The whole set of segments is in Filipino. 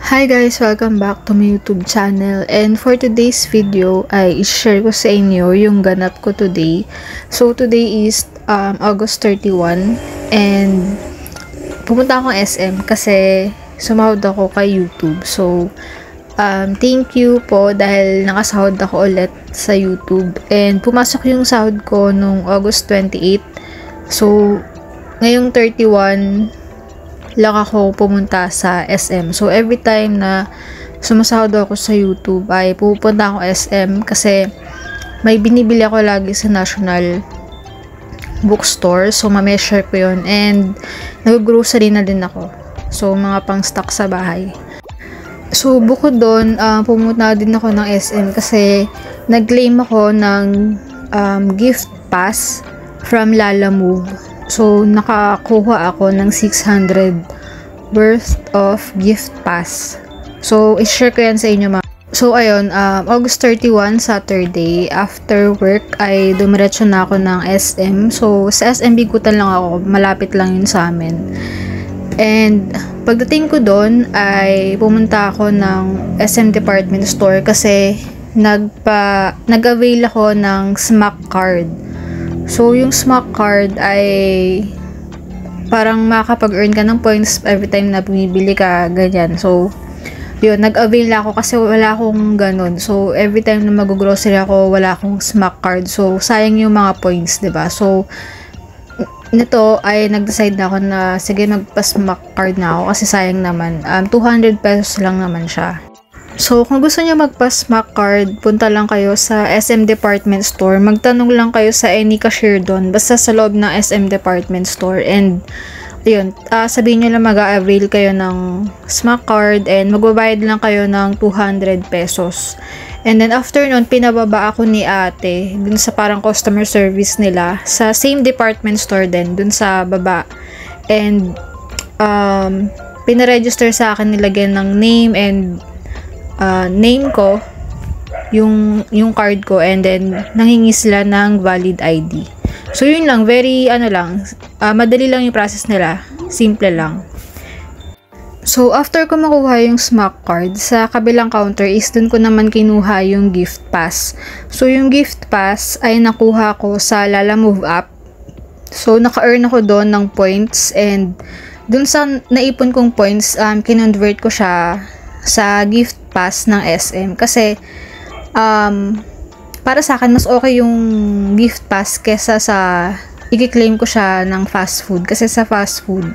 Hi guys! Welcome back to my YouTube channel, and for today's video ay i-share ko sa inyo yung ganap ko today. So today is August 31 and pumunta akong SM kasi sumahod ako kay YouTube. So thank you po dahil nakasahod ako ulit sa YouTube, and pumasok yung sahod ko nung August 28. So ngayong 31 lang ako pumunta sa SM. So, every time na sumasahod ako sa YouTube ay pupunta ako SM kasi may binibili ako lagi sa National Bookstore. So, ma-measure ko yun. And, nag-grocery na din ako. So, mga pang-stock sa bahay. So, bukod doon, pumunta din ako ng SM kasi nag-claim ako ng gift pass from Lalamove. So, nakakuha ako ng 600 worth of gift pass. So, i-share ko yan sa inyo, ma'am. So, ayun, August 31, Saturday, after work, ay dumiretso na ako ng SM. So, sa SM Bigutan lang ako, malapit lang yun sa amin. And, pagdating ko doon, ay pumunta ako ng SM Department Store kasi nag-avail ako ng SMAC card. So, yung SMAC card ay parang makakapag-earn ka ng points every time na bumibili ka, ganyan. So, yun, nag-avail ako kasi wala akong ganun. So, every time na mag-grocery ako, wala akong SMAC card. So, sayang yung mga points, diba? So, nito ay nag-decide na ako na, sige, magpa-SMAC card na ako kasi sayang naman. 200 pesos lang naman siya. So, kung gusto niyo magpa-SMAC card, punta lang kayo sa SM Department Store. Magtanong lang kayo sa any cashier doon, basta sa loob ng SM Department Store. And, ayun, sabihin niyo lang mag-avail kayo ng SMAC card and magbabayad lang kayo ng 200 pesos. And then, after nun, pinababa ako ni ate dun sa parang customer service nila sa same department store din, dun sa baba. And, pinaregister sa akin, nilagyan ng name and name ko, yung card ko, and then nanghingi sila ng valid ID. So yun lang, very madali lang yung process nila, simple lang. So after ko makuha yung SMAC card, sa kabilang counter is dun ko naman kinuha yung gift pass. So yung gift pass ay nakuha ko sa Lalamove app. So naka-earn ako doon ng points, and dun sa naipon kong points, kinonvert ko siya sa gift pass ng SM kasi para sa akin mas okay yung gift pass kesa sa i-claim ko siya ng fast food, kasi sa fast food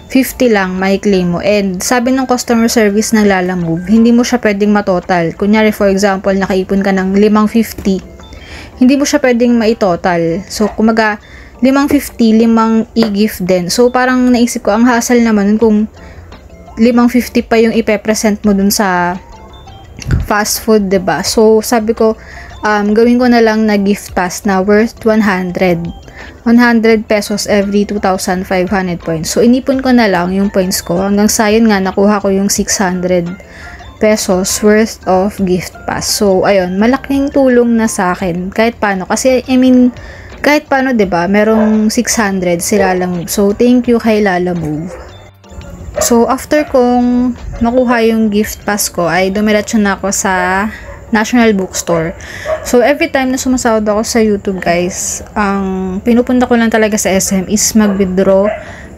50 lang may claim mo, and sabi ng customer service ng Lalamove hindi mo siya pwedeng matotal. Kunyari for example nakaipon ka ng 550, hindi mo siya pwedeng mai-total. So kumaga 550, 5 i-gift din. So parang naisip ko ang hassle naman kung 550 pa yung ipe-present mo dun sa fast food, diba? So, sabi ko, gawin ko na lang na gift pass na worth 100 pesos every 2,500 points. So, inipon ko na lang yung points ko. Hanggang sa yun nga, nakuha ko yung 600 pesos worth of gift pass. So, ayun, malaking tulong na sa akin. Kahit paano. Kasi, kahit paano, diba? Merong 600 sila lang. So, thank you kay Lalamove. So, after kong makuha yung gift pass ko, ay dumiretso na ako sa National Bookstore. So, every time na sumasahod ako sa YouTube, guys, ang pinupunta ko lang talaga sa SM is mag-withdraw,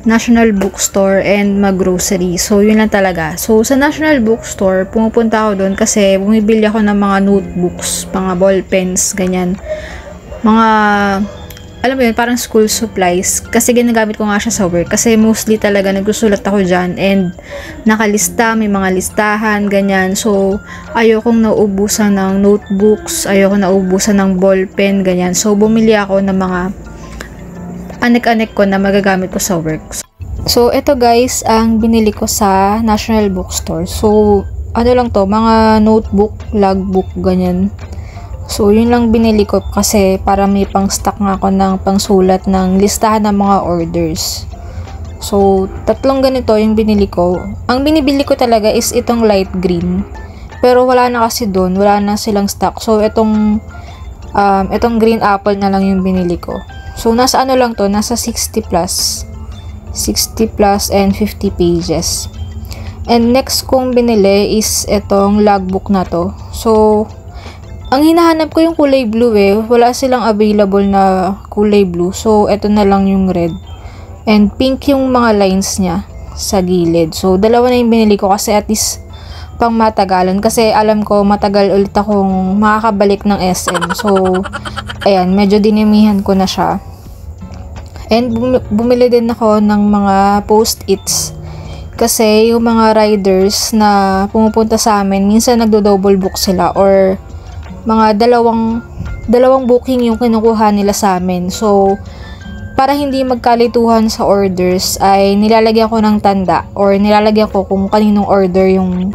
National Bookstore, and mag-grocery. So, yun lang talaga. So, sa National Bookstore, pumupunta ako doon kasi bumibili ako ng mga notebooks, mga ballpens, ganyan. Mga alam mo yun, parang school supplies. Kasi ginagamit ko nga siya sa work. Kasi mostly talaga nagsusulat ako dyan. And nakalista, may mga listahan, ganyan. So, ayokong nauubusan ng notebooks. Ayokong nauubusan ng ballpen, ganyan. So, bumili ako ng mga anek-anek ko na magagamit ko sa work. So, ito guys, ang binili ko sa National Bookstore. So, ano lang to, mga notebook, logbook, ganyan. So, yun lang binili ko kasi para may pang-stock nga ako ng pangsulat ng listahan ng mga orders. So, 3 ganito yung binili ko. Ang binibili ko talaga is itong light green. Pero wala na kasi doon, wala na silang stock. So, itong green apple na lang yung binili ko. So, nasa ano lang to, nasa 60 plus and 50 pages. And next kong binili is itong logbook na to. So, ang hinahanap ko yung kulay blue eh. Wala silang available na kulay blue. So, ito na lang yung red. And pink yung mga lines niya sa gilid. So, dalawa na yung binili ko kasi at least pang matagalan. Kasi alam ko matagal ulit akong makakabalik ng SM. So, ayan, medyo dinimihan ko na siya. And bumili din ako ng mga post-its. Kasi yung mga riders na pumupunta sa amin, minsan nagdo-double book sila or mga dalawang booking yung kinukuha nila sa amin. So, para hindi magkalituhan sa orders, ay nilalagyan ko ng tanda or nilalagyan ko kung kaninong order yung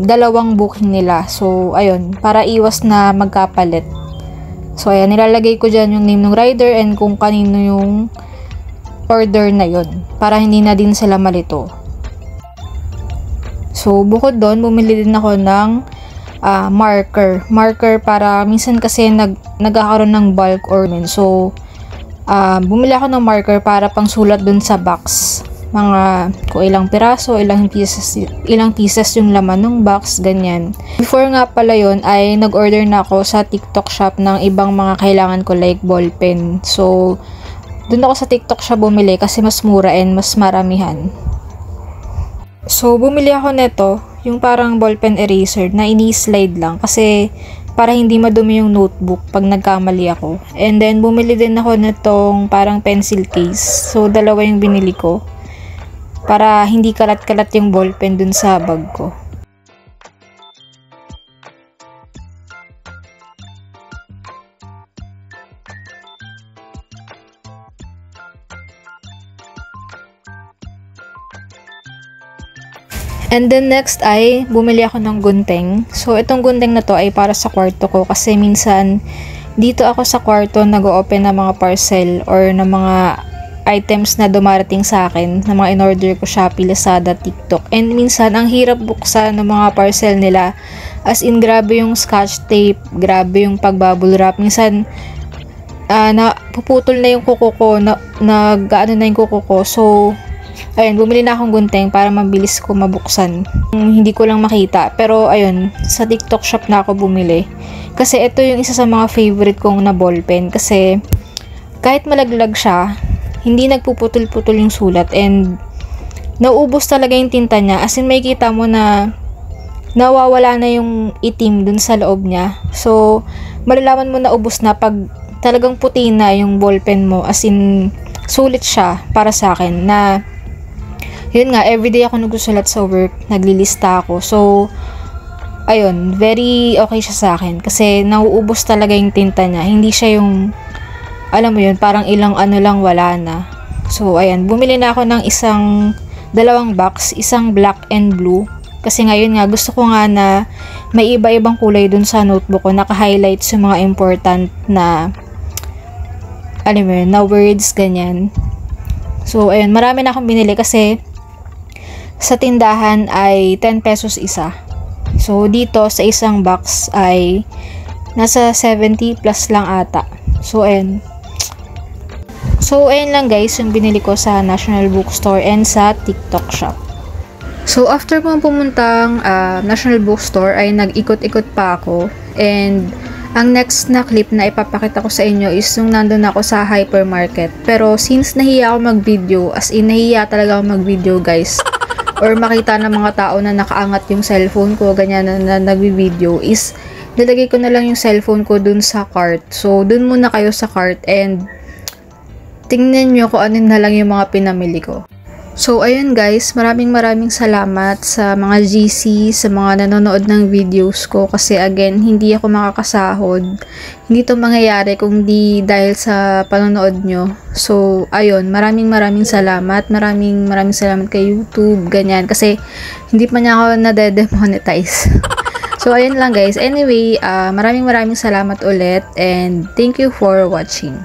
dalawang booking nila. So, ayun, para iwas na magkapalit. So, ayan, nilalagay ko dyan yung name ng rider and kung kanino yung order na yun para hindi na din sila malito. So, bukod doon, bumili din ako ng marker para minsan kasi nagkakaroon ng bulk ornament. So, bumili ako ng marker para pang sulat dun sa box. Mga kung ilang piraso, ilang pieces yung laman ng box, ganyan. Before nga pala yun, ay nag-order na ako sa TikTok shop ng ibang mga kailangan ko like ballpen. So, dun ako sa TikTok shop bumili kasi mas mura and mas maramihan. So, bumili ako nito, yung parang ballpen eraser na ini-slide lang kasi para hindi madumi yung notebook pag nagkamali ako. And then, bumili din ako nitong parang pencil case. So, dalawa yung binili ko para hindi kalat-kalat yung ballpen dun sa bag ko. And then next ay bumili ako ng gunting. So itong gunting na to ay para sa kwarto ko kasi minsan dito ako sa kwarto nag-o-open ng mga parcel or ng mga items na dumarating sa akin na mga in-order ko Shopee, Lazada, TikTok. And minsan ang hirap buksan ng mga parcel nila. As in grabe yung scotch tape, grabe yung pagbubble wrap. Minsan puputol na yung kuko ko, nag-ano na yung kuko ko. So ayun, bumili na akong gunting para mabilis ko mabuksan. Hindi ko lang makita. Pero ayun, sa TikTok shop na ako bumili. Kasi ito yung isa sa mga favorite kong na ballpen. Kasi kahit malaglag siya, hindi nagpuputol-putol yung sulat. And nauubos talaga yung tinta niya. As in, may kita mo na nawawala na yung itim dun sa loob niya. So, malalaman mo na ubos na pag talagang puti na yung ballpen mo. As in, sulit siya para sa akin na yun nga, everyday ako nagsusulat sa work, naglilista ako. So, ayun, very okay siya sa akin. Kasi, nauubos talaga yung tinta niya. Hindi siya yung, alam mo yun, parang ilang ano lang, wala na. So, ayan, bumili na ako ng dalawang box, isang black and blue. Kasi ngayon nga, gusto ko nga na may iba-ibang kulay dun sa notebook ko. Naka-highlight sa mga important na, alam mo yun, na words, ganyan. So, ayun, marami na akong binili kasi sa tindahan ay 10 pesos isa. So, dito sa isang box ay nasa 70 plus lang ata. So, ayun. So, ayun lang guys yung binili ko sa National Bookstore and sa TikTok shop. So, after kong pumuntang National Bookstore ay nag-ikot-ikot pa ako. And ang next na clip na ipapakita ko sa inyo is nung nandun ako sa hypermarket. Pero since nahiya ako mag-video, as in nahiya talaga ako mag-video guys, or makita ng mga tao na nakaangat yung cellphone ko, ganyan na nag-video, is nilagay ko na lang yung cellphone ko dun sa cart. So, dun muna kayo sa cart and tingnan nyo kung ano na lang yung mga pinamili ko. So, ayun guys, maraming salamat sa mga GC, sa mga nanonood ng videos ko kasi again, hindi ako makakasahod. Hindi to mangyayari kung di dahil sa panonood nyo. So, ayun, maraming salamat. Maraming salamat kay YouTube, ganyan. Kasi, hindi pa niya ako nade-demonetize. So, ayun lang guys. Anyway, maraming salamat ulit and thank you for watching.